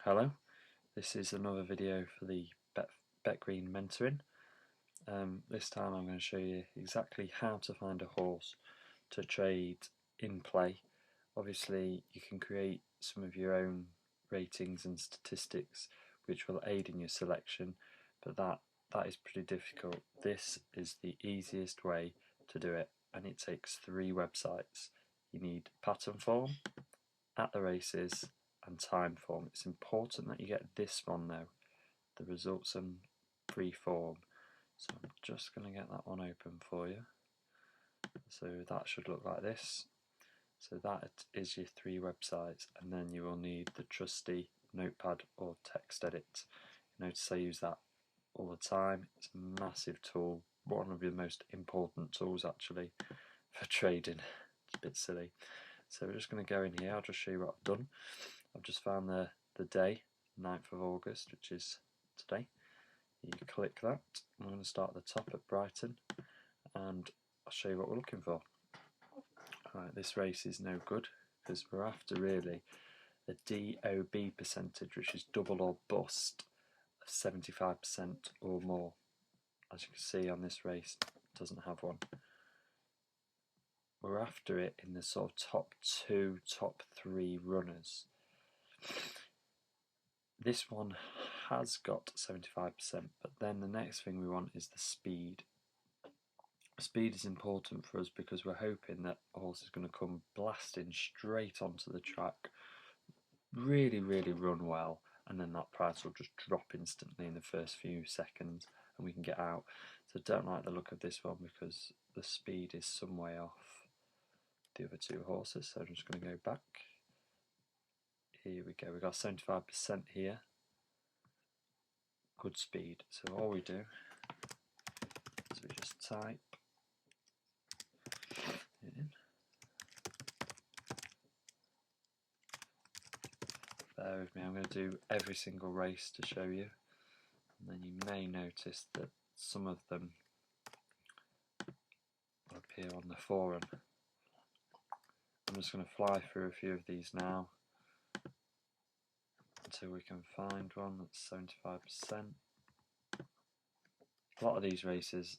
Hello, this is another video for the BetGreen mentoring. This time I'm going to show you exactly how to find a horse to trade in play. Obviously you can create some of your own ratings and statistics which will aid in your selection, but that is pretty difficult. This is the easiest way to do it, and it takes 3 websites. You need pattern form, at the races, and time form. It's important that you get this one though, the results and free form. So I'm just going to get that one open for you. So that should look like this. So that is your 3 websites, and then you will need the trusty notepad or text edit. Notice I use that all the time. It's a massive tool, one of the most important tools actually for trading. It's a bit silly. So we're just going to go in here. I'll just show you what I've done. I've just found the day, 9th of August, which is today. You click that. I'm going to start at the top at Brighton, and I'll show you what we're looking for. Right, this race is no good because we're after really a DOB percentage, which is double or bust of 75% or more. As you can see on this race, it doesn't have one. We're after it in the sort of top 2, top 3 runners. This one has got 75%, but then the next thing we want is the speed. Speed is important for us because we're hoping that a horse is going to come blasting straight onto the track, really run well, and then that price will just drop instantly in the first few seconds and we can get out. So don't like the look of this one because the speed is some way off the other 2 horses. So I'm just going to go back. Here we go, we've got 75% here. Good speed. So all we do is we just type it in. Bear with me, I'm going to do every single race to show you, and then you may notice that some of them will appear on the forum. I'm just going to fly through a few of these now until we can find one that's 75%. A lot of these races,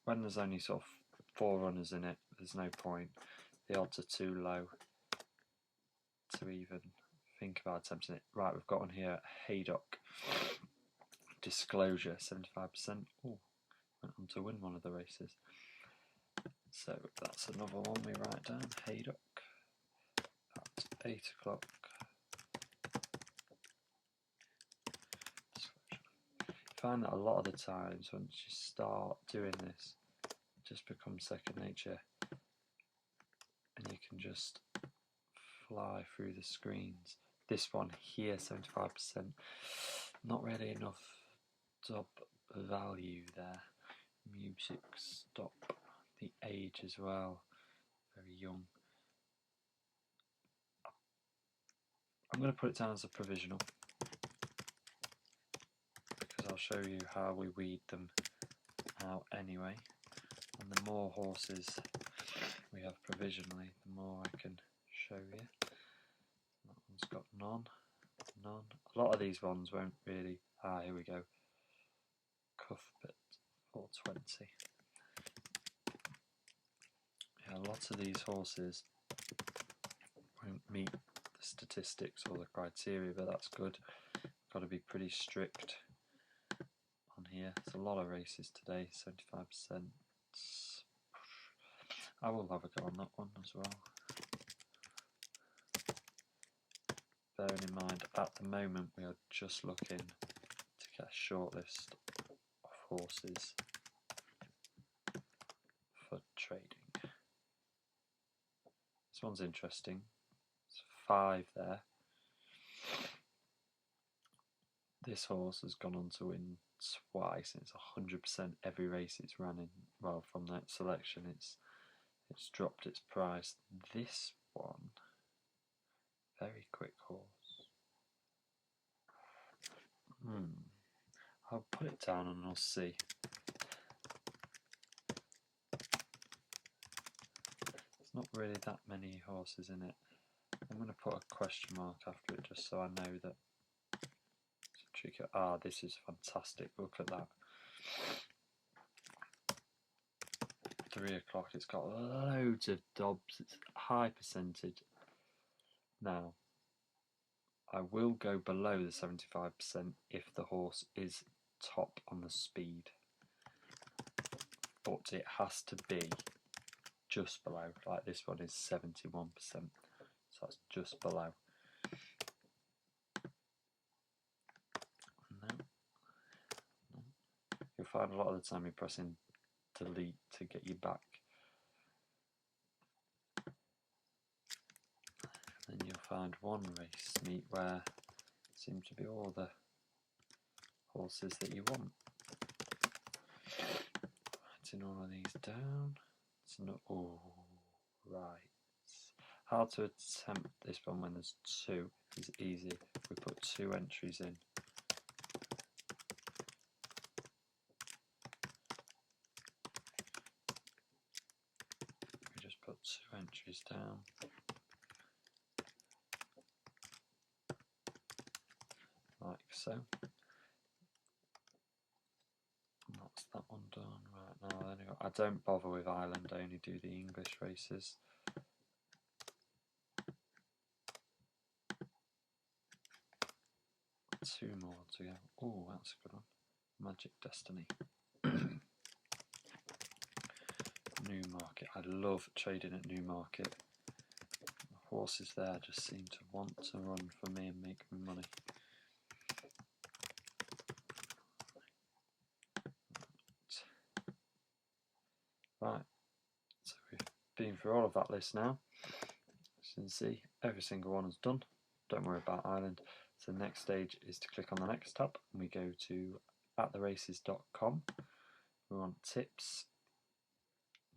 when there's only sort of 4 runners in it, there's no point. The odds are too low to even think about attempting it. Right, we've got one here, Haydock. Disclosure, 75%. Oh, went on to win one of the races. So that's another one we write down, Haydock, at 8 o'clock. I find that a lot of the times once you start doing this, it just becomes second nature and you can just fly through the screens. This one here, 75%, not really enough top value there. Music stop, the age as well, very young. I'm going to put it down as a provisional because I'll show you how we weed them out anyway, and the more horses we have provisionally, the more I can show you. That one's got none. A lot of these ones won't really. Here we go. Cuthbert 420. Yeah, a lot of these horses won't meet the statistics or the criteria, but that's good. Got to be pretty strict on here. There's a lot of races today, 75%. I will have a go on that one as well. Bearing in mind, at the moment we are just looking to get a short list of horses for trading. This one's interesting. It's 5 there. This horse has gone on to win twice, and it's 100% every race it's run in. Well, from that selection, it's dropped its price. This one, very quick horse. I'll put it down and we'll see. There's not really that many horses in it. I'm going to put a question mark after it just so I know that literally, this is fantastic. Look at that. 3 o'clock, it's got loads of dobs, it's high percentage. Now, I will go below the 75% if the horse is top on the speed, but it has to be just below. Like this one is 71%, so that's just below. No. You'll find a lot of the time you're pressing delete to get you back. Then you'll find one race meet where it seems to be all the horses that you want. Writing all of these down. It's not right. How to attempt this one when there's 2 is easy. We put 2 entries in. We just put 2 entries down. Like so. And that's that one done. Right now, anyway, I don't bother with Ireland, I only do the English races. Two more to go. Oh, that's a good one. Magic Destiny. Newmarket. I love trading at Newmarket. The horses there just seem to want to run for me and make me money. Right, so we've been through all of that list now. As you can see, every single one is done. Don't worry about Ireland. So the next stage is to click on the next tab and we go to attheraces.com. We want tips.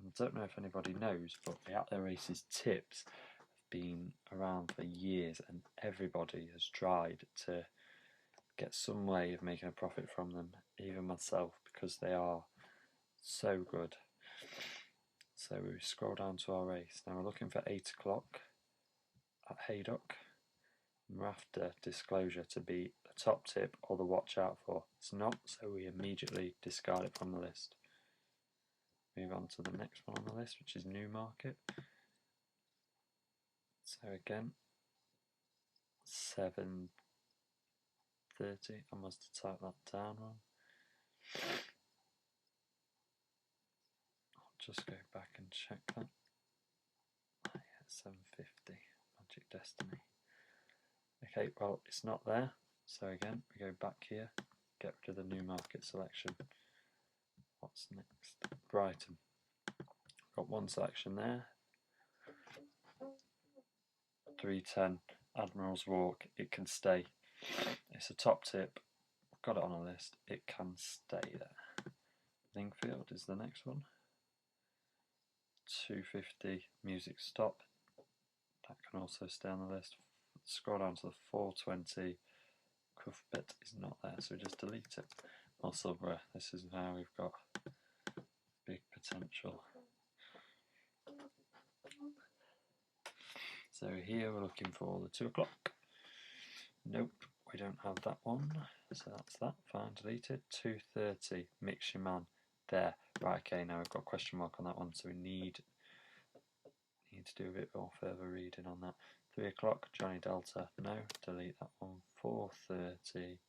I don't know if anybody knows, but the At The Races tips have been around for years and everybody has tried to get some way of making a profit from them, even myself, because they are so good. So we scroll down to our race. Now we're looking for 8 o'clock at Haydock. We're after disclosure to be the top tip or the watch out for. It's not, so we immediately discard it from the list. Move on to the next one on the list, which is Newmarket. So again, 7:30. I must have typed that down wrong. I'll just go back and check that. Yeah, 7:50. Magic Destiny. Okay, well, it's not there. So again, we go back here, get rid of the Newmarket selection. What's next? Brighton. Got one selection there. 3:10. Admiral's Walk. It can stay. It's a top tip. Got it on a list. It can stay there. Lingfield is the next one. 2:50. Music Stop. That can also stay on the list. Scroll down to the 4:20. Cuthbert is not there, so we just delete it. Musselburgh. This is now we've got big potential. So here we're looking for the 2 o'clock. Nope, we don't have that one. So that's that. Fine, deleted. 2:30. Mix Your Man. There. Right, okay, now we've got a question mark on that one, so we need to do a bit more further reading on that. 3 o'clock. Johnny Delta. No, delete that one. 4:30.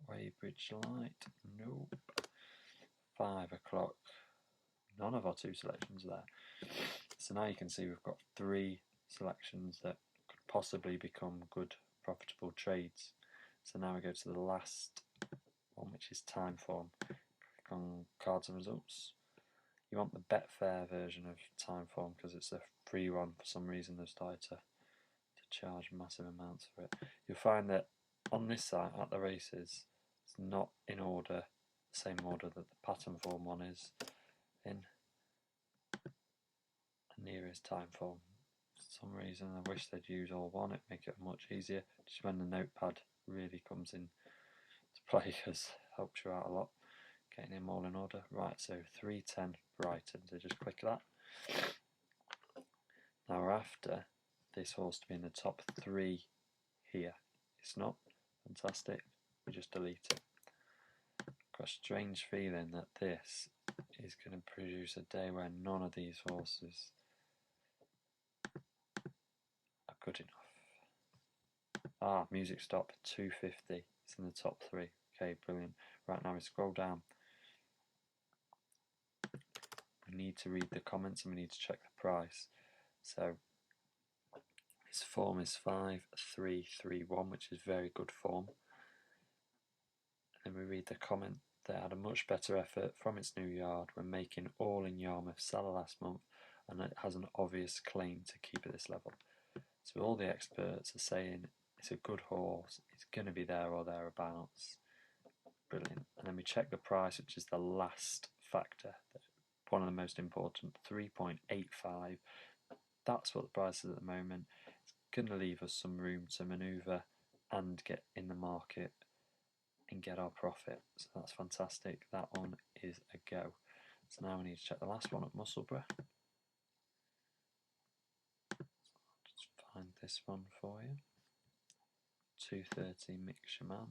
Weybridge Light. Nope. 5 o'clock. None of our 2 selections are there. So now you can see we've got 3 selections that could possibly become good profitable trades. So now we go to the last one, which is Timeform. Click on Cards and Results. You want the Betfair version of Timeform because it's a free one. For some reason they've started to charge massive amounts for it. You'll find that on this site, At The Races, it's not in order, the same order that the Pattern Form one is in. And neither is Timeform. For some reason I wish they'd use all one, it'd make it much easier. Just when the notepad really comes in to play, because it helps you out a lot getting them all in order. Right, so 3:10 Brighton, so just click that. Now we're after this horse to be in the top 3 here. It's not. Fantastic. we just delete it. Got a strange feeling that this is going to produce a day where none of these horses are good enough. Music stop, 250. It's in the top 3. Okay, brilliant. Right, now we scroll down. We need to read the comments and we need to check the price. So his form is 5-3-3-1, which is very good form. And then we read the comment. They had a much better effort from its new yard when making all in Yarmouth sell last month, and it has an obvious claim to keep at this level. So all the experts are saying it's a good horse, it's going to be there or thereabouts. Brilliant. And then we check the price, which is the last factor, one of the most important, 3.85. That's what the price is at the moment. It's going to leave us some room to manoeuvre and get in the market and get our profit. So that's fantastic. That one is a go. So now we need to check the last one at Musselburgh. Just find this one for you. 230 Mix Your Man.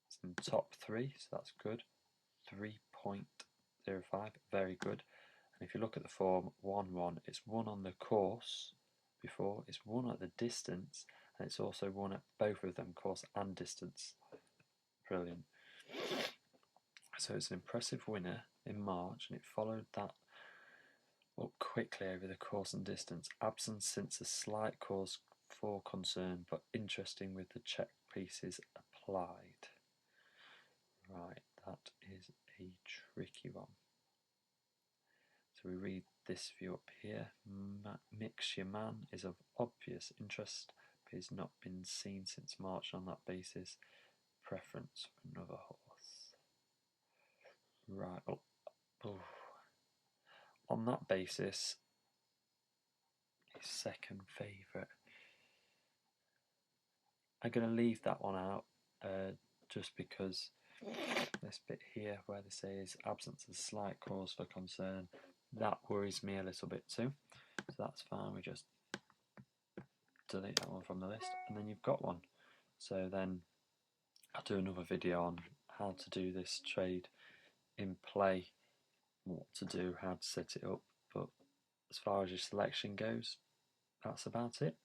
It's in the top 3, so that's good. 3.05, very good. And if you look at the form, 1-1, it's won on the course before, it's won at the distance, and it's also won at both of them, course and distance. Brilliant. So it's an impressive winner in March, and it followed that up quickly over the course and distance. Absence since a slight cause for concern, but interesting with the check pieces applied. Right, that is a tricky one. So we read this view up here. Mix Your Man is of obvious interest, but he's not been seen since March on that basis. Preference for another horse. Right, on that basis, his second favourite. I'm going to leave that one out just because this bit here where they say is absence of slight cause for concern, that worries me a little bit too. So that's fine, we just delete that one from the list, and then you've got one. So then I'll do another video on how to do this trade in play, what to do, how to set it up, but as far as your selection goes, that's about it.